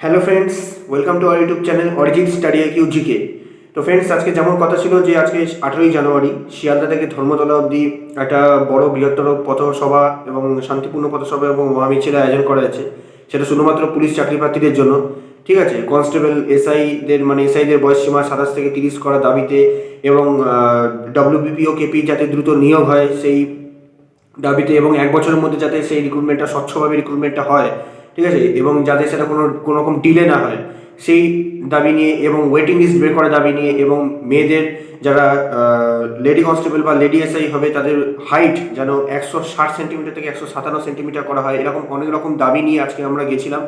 Hello friends, welcome to our YouTube channel Arijit study IQ GK. তো friends, আজকে যেমন কথা ছিল যে আজকে 18ই জানুয়ারি শিয়ালদা থেকে ধর্মতলা অবধি একটা বড় বৃহত্তর পথসভা এবং শান্তিপূর্ণ পথসভা এবং মহামিছিলের আয়োজন করা আছে। সেটা শুধুমাত্র পুলিশ চাকরি প্রার্থীদের জন্য, ঠিক আছে। কনস্টেবল এসআইদের বয়স সীমা 27 থেকে 30 করার দাবিতে এবং ডব্লিউবিপি ও কেপি যাতে দ্রুত নিয়োগ হয় সেই দাবিতে, এবং 1 বছরের মধ্যে যাতে সেই রিক্রুটমেন্টটা স্বচ্ছভাবে রিক্রুটমেন্টটা হয়, ঠিক আছে, এবং যাতে সেটা কোনো রকম ডিলে না হয় সেই দাবি নিয়ে, এবং ওয়েটিং লিস্ট বের করার দাবি নিয়ে, এবং মেয়েদের যারা লেডি কনস্টেবল বা লেডি এসআই হবে তাদের হাইট যেন 160 সেন্টিমিটার থেকে 157 সেন্টিমিটার করা হয়, এরকম অনেক রকম দাবি নিয়ে আজকে আমরা গেছিলাম।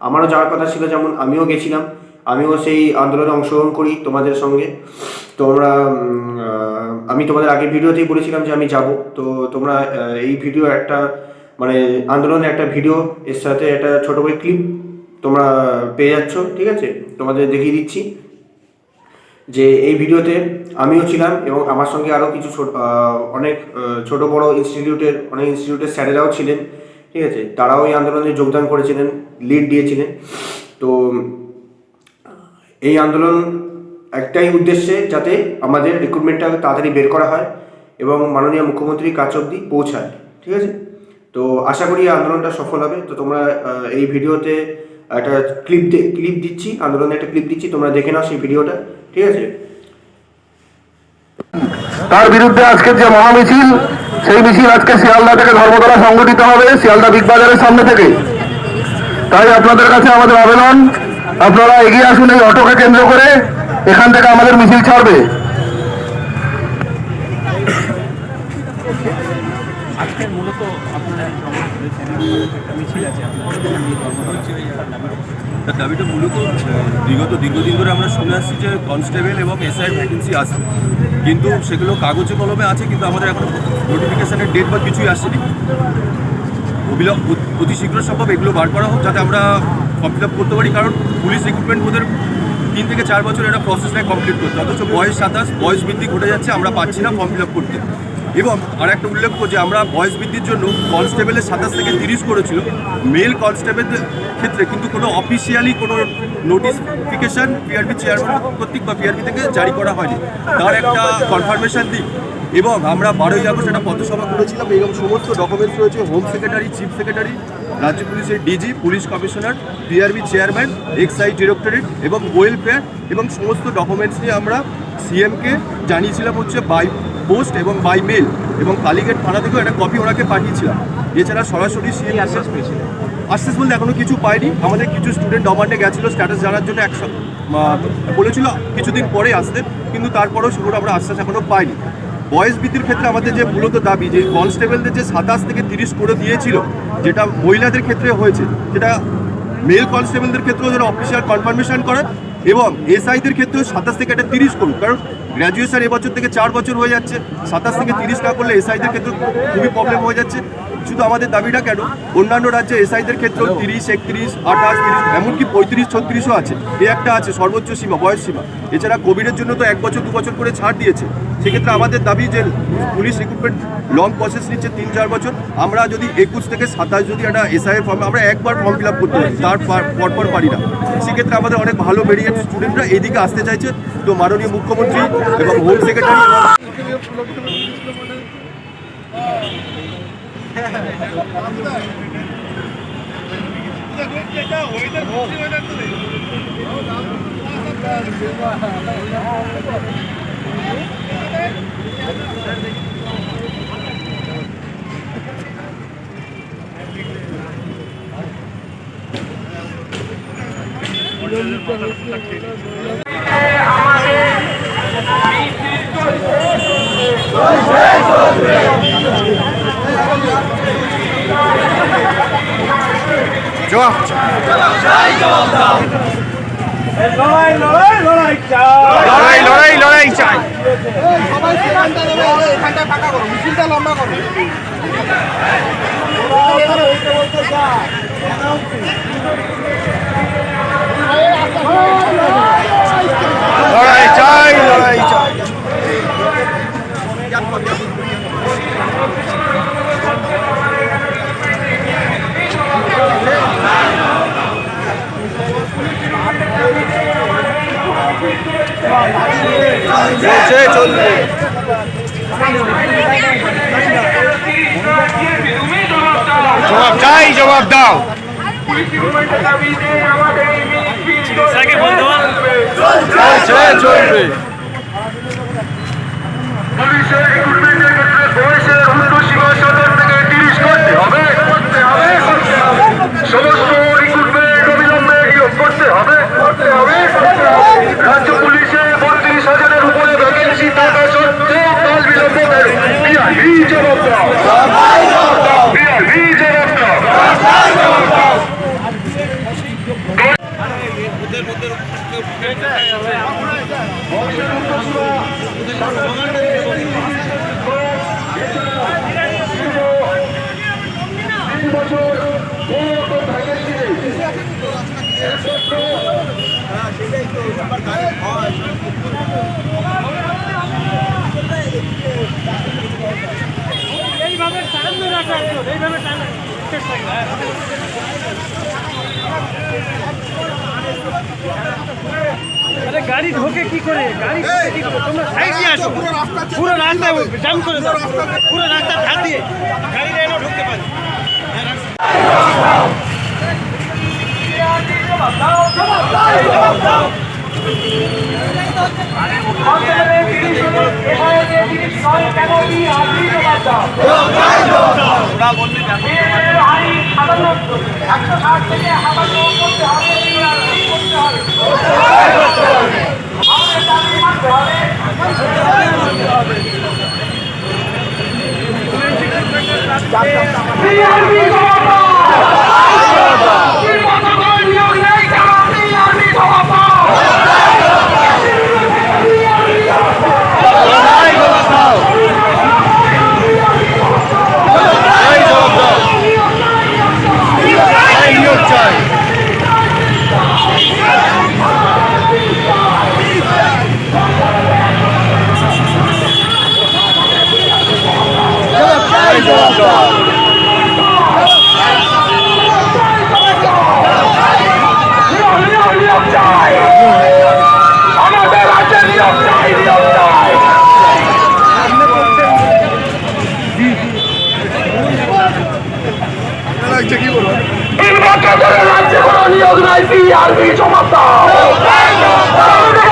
আমারও যাওয়ার কথা ছিল, যেমন আমিও গেছিলাম, আমিও সেই আন্দোলনে অংশগ্রহণ করি তোমাদের সঙ্গে। তোমরা আমি তোমাদের আগের ভিডিওতেই বলেছিলাম যে আমি যাব, তো তোমরা এই ভিডিও একটা আন্দোলনের একটা ভিডিও এর সাথে একটা ছোটো করে ক্লিপ তোমরা পেয়ে যাচ্ছ, ঠিক আছে। তোমাদের দেখিয়ে দিচ্ছি যে এই ভিডিওতে আমিও ছিলাম এবং আমার সঙ্গে আরও কিছু অনেক ছোটো বড়ো ইনস্টিটিউটের স্যারেরাও ছিলেন, ঠিক আছে। তারাও এই আন্দোলনে যোগদান করেছিলেন, লিড দিয়েছিলেন। তো এই আন্দোলন একটাই উদ্দেশ্যে, যাতে আমাদের রিক্রুটমেন্টটা তাড়াতাড়ি বের করা হয় এবং মাননীয় মুখ্যমন্ত্রীর কাছ অবধি পৌঁছায়, ঠিক আছে। তো আশা করি আন্দোলনটা সফল হবে। তো তোমরা এই ভিডিওতে একটা ক্লিপ দিচ্ছি, আন্দোলনের একটা ক্লিপ দিচ্ছি, তোমরা দেখে নাও সেই ভিডিওটা, ঠিক আছে। তার বিরুদ্ধে আজকের যে মহামিছিল, সেই মিছিল আজকে শিয়ালদা থেকে ধর্মতলা সংগঠিত হবে, শিয়ালদা বিগ বাজারের সামনে থেকে। তাই আপনাদের কাছে আমাদের আবেদন, আপনারা এগিয়ে আসুন এই অটোকে কেন্দ্র করে, এখান থেকে আমাদের মিছিল ছাড়বে। আজকের মূলত আপনারা একটা মিছিল আছে, তার দাবিটা মূলত দীর্ঘদিন ধরে আমরা শুনে আসছি যে কনস্টেবল এবং এসআই ভ্যাকেন্সি আসবে, কিন্তু সেগুলো কাগজে কলমে আছে, কিন্তু আমাদের এখন নোটিফিকেশানের ডেট বা কিছুই আসেনি। অতি শীঘ্র সম্ভব এগুলো বার করা হোক, যাতে আমরা ফর্ম ফিল আপ করতে পারি। কারণ পুলিশ রিক্রুটমেন্ট ওদের 3 থেকে 4 বছর এটা প্রসেসটাই কমপ্লিট করতে, অথচ বয়স 27, বয়স বৃদ্ধি ঘটে যাচ্ছে, আমরা পাচ্ছি না ফর্ম ফিল আপ করতে। এবং আর একটা উল্লেখ্য যে আমরা বয়স বৃদ্ধির জন্য কনস্টেবলের 27 থেকে 30 করেছিল, মেল কনস্টেবলের ক্ষেত্রে কিন্তু কোনো অফিসিয়ালি কোনো নোটিফিকেশান পিআরবি চেয়ারম্যান কর্তৃক বা পিআরবি থেকে জারি করা হয়নি, তার একটা কনফার্মেশন দিই। এবং আমরা 12ই আগস্ট একটা পথসভা করেছিলাম, এবং সমস্ত ডকুমেন্টস রয়েছে হোম সেক্রেটারি, চিফ সেক্রেটারি, রাজ্য পুলিশের DG, police commissioner, PRB chairman, excise directorate এবং ওয়েলফেয়ার, এবং সমস্ত ডকুমেন্টস নিয়ে আমরা সিএমকে জানিয়েছিলাম হচ্ছে বাই পোস্ট এবং বাই মেল, এবং কালীঘাট থানা থেকেও একটা কপি ওনাকে পাঠিয়েছিলাম। এছাড়া সরাসরি সিএম আশ্বাস পেয়েছিল। আশ্বাস বলতে এখনও কিছু পাইনি। আমাদের কিছু স্টুডেন্ট নবান্নে গেছিলো স্ট্যাটাস জানার জন্য, বলেছিল কিছুদিন পরে আসতে, কিন্তু তারপরেও সেগুলো আমরা আশ্বাস এখনও পাইনি। বয়স বৃদ্ধির ক্ষেত্রে আমাদের যে মূলত দাবি, যে কনস্টেবলদের যে 27 থেকে 30 করে দিয়েছিল, যেটা মহিলাদের ক্ষেত্রে হয়েছে, সেটা মেল কনস্টেবলদের ক্ষেত্রেও যেন অফিসিয়াল কনফার্মেশন করে, এবং এসআইদের ক্ষেত্রেও 27 থেকে একটা 30 করুক। কারণ গ্র্যাজুয়েশন এবছর থেকে 4 বছর হয়ে যাচ্ছে, 27 থেকে 30 না করলে এসআইদের ক্ষেত্রে খুবই প্রবলেম হয়ে যাচ্ছে। শুধু আমাদের দাবিটা কেন, অন্যান্য রাজ্যে এসআইদের ক্ষেত্রেও 30, 31, 28, 30, এমনকি 35, 36ও আছে। এই একটা আছে সর্বোচ্চ সীমা, বয়স সীমা। এছাড়া কোভিডের জন্য তো 1 বছর 2 বছর করে ছাড় দিয়েছে। সেক্ষেত্রে আমাদের দাবি যে পুলিশ রিক্রুটমেন্ট লং প্রসেস নিচ্ছে 3-4 বছর, আমরা যদি 21 থেকে 27 যদি একটা এসআই ফর্ম আমরা একবার ফর্ম ফিল আপ করতে পারি, তার পরপর পারি না। সেক্ষেত্রে আমাদের অনেক ভালো বেরিয়ে স্টুডেন্টরা এইদিকে আসতে চাইছে। তো মাননীয় মুখ্যমন্ত্রী এবং হোম সেক্রেটারি লড়াই চাই। সবাই সেখানটা দেবে, এখানটা ফাঁকা করো, মিছিলটা লম্বা করো। লড়াই চাই, লড়াই চাই। জবাব চাই, জবাব দাও। চলবে। পুলিশের রিক্রুটমেন্টের ক্ষেত্রে বয়সের ঊর্ধ্বসীমা 17 থেকে 30 করতে হবে। সমস্ত রিক্রুটমেন্ট অবিলম্বে নিয়োগ করতে হবে। রাজ্য পুলিশে 32,000-এর উপরে ভ্যাকেন্সি থাকা সত্ত্বেও কাল বিলম্ব কেন? বিআরবি জবাব দাও। বিআরবি জবাব দাও। এইভাবে সামনে রাখা এইভাবে টানা আরে গাড়ি ঢোকে কি করে? গাড়ি ঢোকে কি করে? তোমরা সাইডে আসো, পুরো রাস্তা জাম করে দাও, পুরো রাস্তা ধার দিয়ে গাড়িটা এনে ঢুকতে পারে।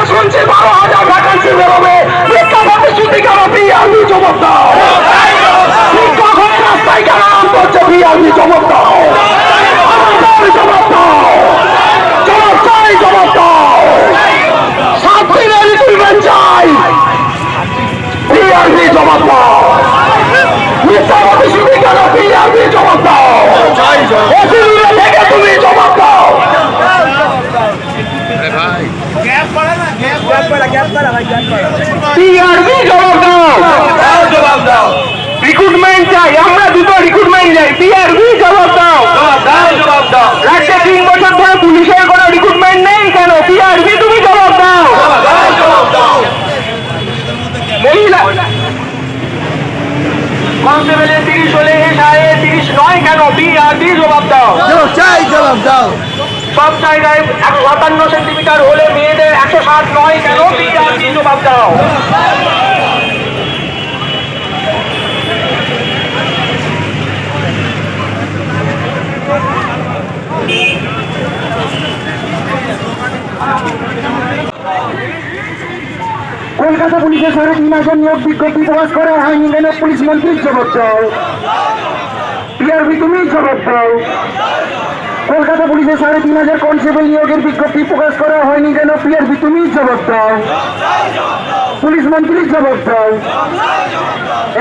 শুনছি 12,000 ভ্যাকেন্সি বেরোবে, শিক্ষা প্রতিশ্রুতি কেন? বিআরবি জবাব দাও। শিক্ষক হয়ে রাস্তায় কেন নাম করছে? বিআরবি জবাব দাও। জবাব দাও, জবাব চাই, জবাব দাও। 7 দিনের রিক্রুটমেন্ট চাই, বিআরবি জবাব দাও। মিথ্যা প্রতিশ্রুতি কেন? বিআরবি জবাব দাও। অসুবিধা থেকে তুমি জবাব দাও। বিআরবি জবাব দাও। রিক্রুটমেন্ট চাই, আমরা দুটো রিক্রুটমেন্ট চাই। বিআরবি জবাব দাও। রাজ্যে 3 বছর ধরে পুলিশের কোনো রিক্রুটমেন্ট নেই কেন? বিআরবি তুমি জবাব দাও। মহিলা কনস্টেবলের 30 হলে এসআইএ 30 নয় কেন? বিআরবি জবাব দাও। জবাব দাও। সব জায়গায় 157 সেন্টিমিটার হলে মেয়েদের 160 নয় কেন? বিআরবি জবাব দাও। কলকাতা পুলিশের 3.5 মাসের নিয়োগ বিজ্ঞপ্তি প্রকাশ করা হয়নি কেন? পুলিশ মন্ত্রীর জবাব দাও। বিআরবি তুমি জবাব দাও। কলকাতা পুলিশের 3.5 কনস্টেবল নিয়োগের বিজ্ঞপ্তি প্রকাশ করা হয়নি কেন? বিআরবি তুমি জবাব দাও। পুলিশ মন্ত্রীর জবাব দাও।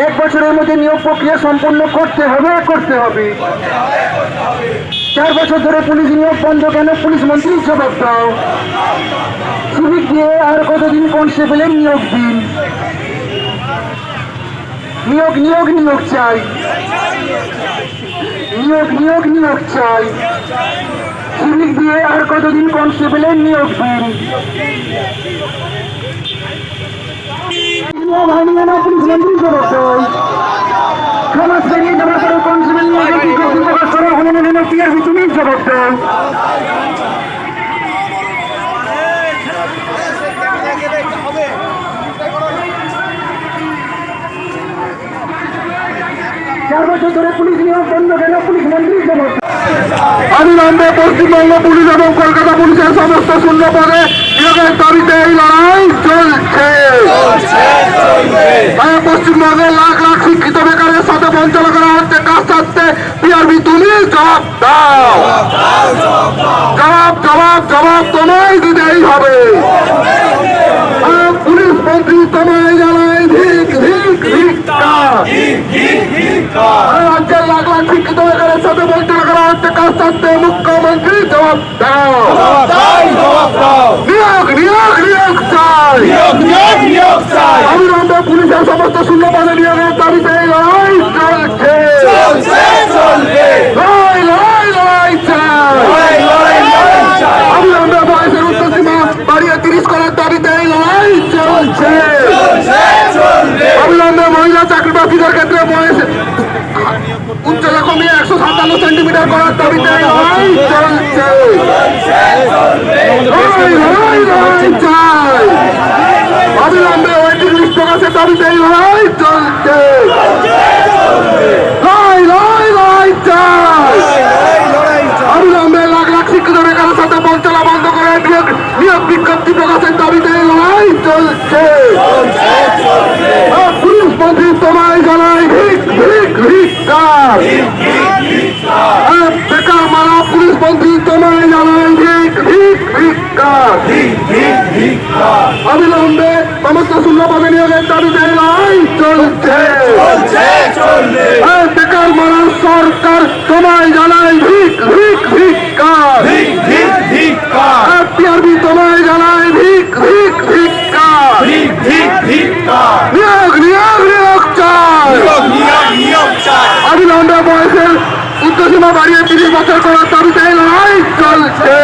1 বছরের মধ্যে নিয়োগ প্রক্রিয়া সম্পূর্ণ করতে হবে। 4 বছর ধরে পুলিশ নিয়োগ বন্ধ কেন? পুলিশ মন্ত্রীর জবাব দাও। সিভিক দিয়ে আর কতদিন কনস্টেবলের নিয়োগ দিন? নিয়োগ চাই। নিয়োগ চাই। সিভিক দিয়ে আর কতদিন কনস্টেবলের নিয়োগ দিন? পুলিশ মন্ত্রী জবাব দাও। সমাজ পেরিয়ে যাওয়ার পরে কনস্টেবল নিয়োগের বিজ্ঞপ্তি প্রকাশ করা হলো না কেন? বিআরবি তুমি জবাব দাও। 4 বছর ধরে পুলিশ নিয়োগ বন্ধ কেন? পুলিশ মন্ত্রী জবাব অবিলম্বে পশ্চিমবঙ্গ পুলিশ এবং কলকাতা পুলিশের সমস্ত শূন্য পদে নিয়োগের দাবিতে এই লড়াই চলছে। পশ্চিমবঙ্গের লাখ লাখ শিক্ষিত বেকারের সাথে বঞ্চনা করা হচ্ছে কাজ ছাড়তে। পিআরবি তুমি জবাব দাও, জবাব জবাব জবাব তোমায় দিতেই হবে। পুলিশ মন্ত্রী তোমায় জানাই ধিক ধিক ধিক্কার। রাজ্যের লাখ লাখ শিক্ষিত বেকারের সাথে বঞ্চনা করা হচ্ছে কাজ ছাড়তে। মুখ্যমন্ত্রী জবাব দাও, নিয়োগ নিয়োগ নিয়োগ চাই। অবিলম্বে পুলিশের সমস্ত শূন্য পদে নিয়োগের দাবিতে এই লড়াই চলছে। লড়াই লড়াই লড়াই চাই। অবিলম্বে বয়সের উচ্চসীমা বাড়িয়ে 30 করার দাবিতে এই লড়াই চলছে। অবিলম্বে মহিলা চাকরি প্রার্থীদের ক্ষেত্রে বয়স উচ্চতা কমিয়ে 157 সেন্টিমিটার করার দাবিতে এই লড়াই চলছে। লড়াই লড়াই লড়াই চাই। অবিলম্বে ওয়েটিং লিস্ট প্রকাশের দাবিতে এই লড়াই চলছে। লড়াই লড়াই লড়াই চাই। অবিলম্বে লাখ লাখ শিক্ষিত বেকারের সাথে বঞ্চনা বন্ধ করে নিয়োগ বিজ্ঞপ্তি প্রকাশের দাবিতে এই লড়াই চলছে। পুলিশ মন্ত্রী তোমায় জানাই ভিক ভিক ধিক্কার। বেকার মারা পুলিশ মন্ত্রী তোমায় জানাই ভিক ভিক ধিক্কার। অবিলম্বে সমস্ত শূন্য পদে নিয়োগের দাবিতে এই লড়াই চলছে। বেকার মারা সরকার তোমায় জানাই ভিক ভিক ধিক্কার। পিআরবি তোমায় জানাই ভিক ভিক ধিক্কার। নিয়োগ নিয়োগ নিয়োগ চাই। অবিলম্বে বয়সের উচ্চসীমা বাড়িয়ে 30 বছর করার দাবিতে এই লড়াই চলছে।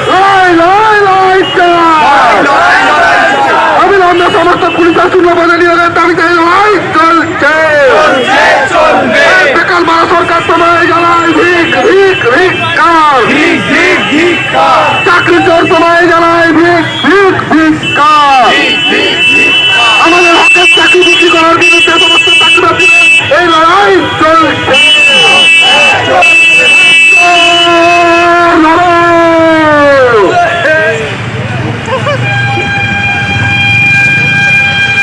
লড়াই লড়াই লড়াই চাই। অবিলম্বে সমস্ত পুলিশের শূন্য পদে নিয়োগের দাবিতে এই লড়াই চলছে। বেকার মারা সরকার তোমায় জানাই ভিক ভিক ধিক্কার। চাকরি চোর তোমায় জানাই ভিক ভিক ধিক্কার। আমাদের হকের চাকরি বিক্রি করার বিরুদ্ধে সমস্ত চাকরি বাতিলের এই লড়াই চলছে।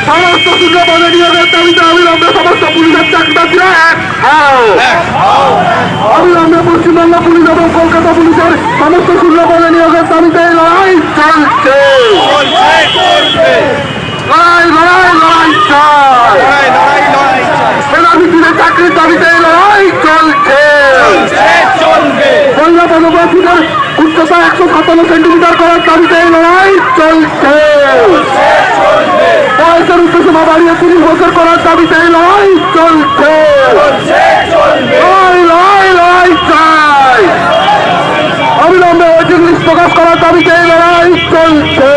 সমস্ত শূন্য পদে নিয়োগের দাবিতে অবিলম্বে সমস্ত পুলিশের চাকরি বাতিরা এক হও। অবিলম্বে পশ্চিমবঙ্গ পুলিশ এবং কলকাতা পুলিশের সমস্ত শূন্য পদে নিয়োগের দাবিতে এই লড়াই চলছে। লড়াই লড়াই লড়াই চাই। সেনাবাহিনীর চাকরির দাবিতে এই লড়াই চলছে। মহিলা পদপ্রার্থীদের উচ্চতা 157 সেন্টিমিটার করার দাবিতে এই লড়াই চলছে। বয়সের উচ্চসীমা বাড়িয়ে 30 বছর করার দাবিতে এই লড়াই চলছে। লড়াই লড়াই লড়াই চাই। অবিলম্বে ওয়েটিং লিস্ট প্রকাশ করার দাবিতে এই লড়াই চলছে।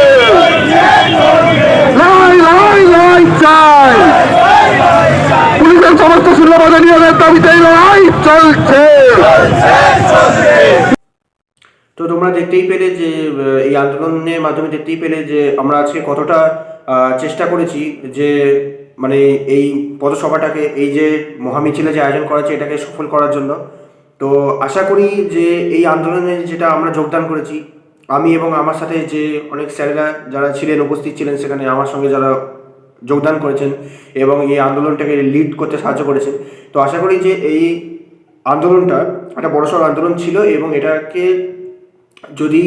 লড়াই লড়াই লড়াই চাই। পুলিশের সমস্ত শূন্য পদে নিয়োগের দাবিতে এই লড়াই চলছে। তো তোমরা দেখতেই পেলে যে এই আন্দোলনের মাধ্যমে দেখতেই পেলে যে আমরা আজকে কতটা চেষ্টা করেছি যে মানে এই পথসভাটাকে, এই যে মহামিছিলে যে আয়োজন করা হচ্ছে এটাকে সফল করার জন্য। তো আশা করি যে এই আন্দোলনে যেটা আমরা যোগদান করেছি, আমি এবং আমার সাথে যে অনেক স্যারেরা যারা ছিলেন, উপস্থিত ছিলেন সেখানে, আমার সঙ্গে যারা যোগদান করেছেন এবং এই আন্দোলনটাকে লিড করতে সাহায্য করেছেন, তো আশা করি যে এই আন্দোলনটা একটা বড়সড় আন্দোলন ছিল এবং এটাকে যদি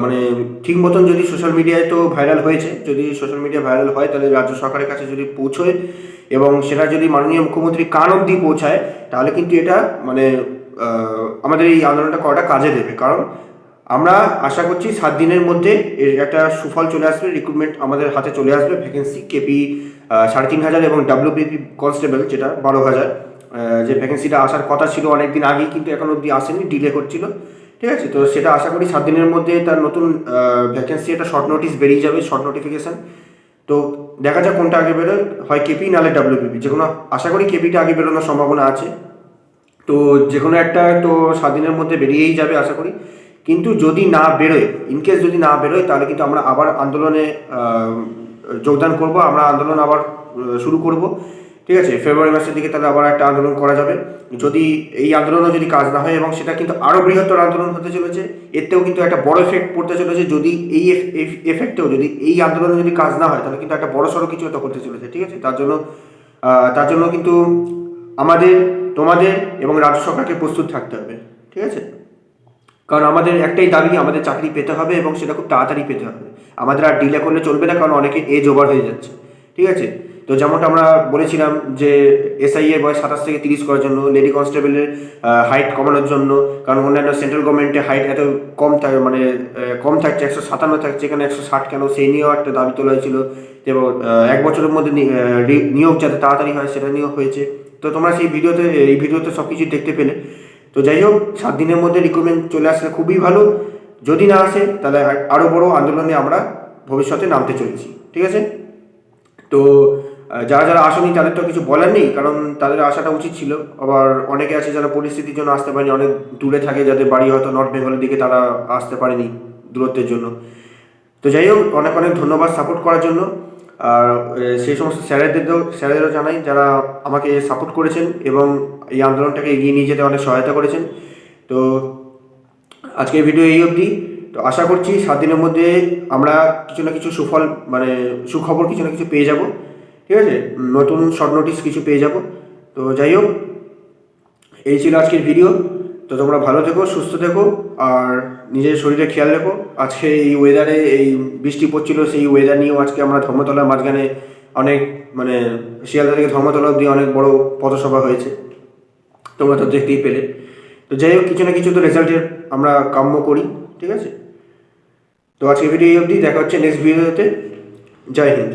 মানে ঠিক মতন যদি সোশ্যাল মিডিয়ায় তো ভাইরাল হয়েছে, যদি সোশ্যাল মিডিয়া ভাইরাল হয় তাহলে রাজ্য সরকারের কাছে যদি পৌঁছয় এবং সেটা যদি মাননীয় মুখ্যমন্ত্রী কান অবধি পৌঁছায় তাহলে কিন্তু এটা মানে আমাদের এই আন্দোলনটা করাটা কাজে দেবে। কারণ আমরা আশা করছি 7 দিনের মধ্যে এর একটা সুফল চলে আসবে, রিক্রুটমেন্ট আমাদের হাতে চলে আসবে। ভ্যাকেন্সি কেপি 3500 এবং ডাব্লিউপিপি কনস্টেবল যেটা 12,000, যে ভ্যাকেন্সিটা আসার কথা ছিল অনেক দিন আগেই কিন্তু এখন অবধি আসেনি, ডিলে করছিল। ঠিক আছে, তো সেটা আশা করি 7 দিনের মধ্যে তার নতুন ভ্যাকেন্সি একটা শর্ট নোটিশ বেরিয়ে যাবে, শর্ট নোটিফিকেশান। তো দেখা যাক কোনটা আগে বেরোয়, হয় কেপি নাহলে ডাব্লিউপিপি, যে কোনো আশা করি কেপিটা আগে বেরোনোর সম্ভাবনা আছে। তো যে কোনো একটা তো 7 দিনের মধ্যে বেরিয়েই যাবে আশা করি। কিন্তু যদি না বেরোয়, ইনকেস যদি না বেরোয় তাহলে কিন্তু আমরা আবার আন্দোলনে যোগদান করব, আমরা আন্দোলন আবার শুরু করব ঠিক আছে, ফেব্রুয়ারি মাসের দিকে তাহলে আবার একটা আন্দোলন করা যাবে। যদি এই আন্দোলনও যদি কাজ না হয় এবং সেটা কিন্তু আরও বৃহত্তর আন্দোলন হতে চলেছে, এতেও কিন্তু একটা বড় এফেক্ট পড়তে চলেছে। যদি এই এফেক্টেও যদি এই আন্দোলনে যদি কাজ না হয় তাহলে কিন্তু একটা বড় সড়ো কিছু একটা করতে চলেছে। ঠিক আছে, তার জন্য কিন্তু আমাদের, তোমাদের এবং রাজ্য সরকারকে প্রস্তুত থাকতে হবে। ঠিক আছে, কারণ আমাদের একটাই দাবি, আমাদের চাকরি পেতে হবে এবং সেটা খুব তাড়াতাড়ি পেতে হবে। আমাদের আর ডিলে করলে চলবে না, কারণ অনেকে এজ ওভার হয়ে যাচ্ছে। ঠিক আছে, তো যেমনটা আমরা বলেছিলাম যে এসআই এর বয়স 27 থেকে 30 করার জন্য, লেডি কনস্টেবলের হাইট কমানোর জন্য, কারণ অন্যান্য সেন্ট্রাল গভর্নমেন্টে হাইট এত কম থাকে, মানে কম থাকছে, 157 থাকছে, এখানে 160 কেন, সেই নিয়েও একটা দাবি তোলা হয়েছিল। এবং 1 বছরের মধ্যে নিয়োগ যাতে তাড়াতাড়ি হয় সেটা নিয়োগ হয়েছে। তো তোমরা এই ভিডিওতে সব কিছু দেখতে পেলে। তো যাই হোক, 7 দিনের মধ্যে রিক্রুটমেন্ট চলে আসলে খুবই ভালো। যদি না আসে তাহলে আরও বড় আন্দোলনে আমরা ভবিষ্যতে নামতে চলেছি। ঠিক আছে, তো যারা আসেনি তাদের তো কিছু বলার নেই, কারণ তাদের আসাটা উচিত ছিল। আবার অনেকে আছে যারা পরিস্থিতির জন্য আসতে পারেনি, অনেক দূরে থাকে, যাদের বাড়ি হয়তো নর্থ বেঙ্গলের দিকে, তারা আসতে পারেনি দূরত্বের জন্য। তো যাই হোক, অনেক ধন্যবাদ সাপোর্ট করার জন্য। আর সেই সমস্ত স্যারেদেরও জানাই যারা আমাকে সাপোর্ট করেছেন এবং এই আন্দোলনটাকে এগিয়ে নিয়ে যেতে অনেক সহায়তা করেছেন। তো আজকের ভিডিও এই অবধি। তো আশা করছি 7 দিনের মধ্যে আমরা কিছু না কিছু সুখবর কিছু না কিছু পেয়ে যাব। ঠিক আছে, নতুন শর্ট নোটিশ কিছু পেয়ে যাব। তো যাই হোক, এই ছিল আজকের ভিডিও। তো তোমরা ভালো থেকো, সুস্থ থেকো, আর নিজের শরীরে খেয়াল রেখো। আজকে এই ওয়েদারে, এই বৃষ্টি পড়ছিল, সেই ওয়েদার নিয়েও আজকে আমরা ধর্মতলার মাঝখানে অনেক, মানে শিয়ালদা থেকে ধর্মতলা অবধি অনেক বড় পথসভা হয়েছে, তোমরা তো দেখতেই পেলে। তো যাই হোক, কিছু না কিছু তো রেজাল্টের আমরা কাম্য করি। ঠিক আছে, তো আজকের ভিডিও এই অবধি। দেখা হচ্ছে নেক্সট ভিডিওতে। জয় হিন্দ।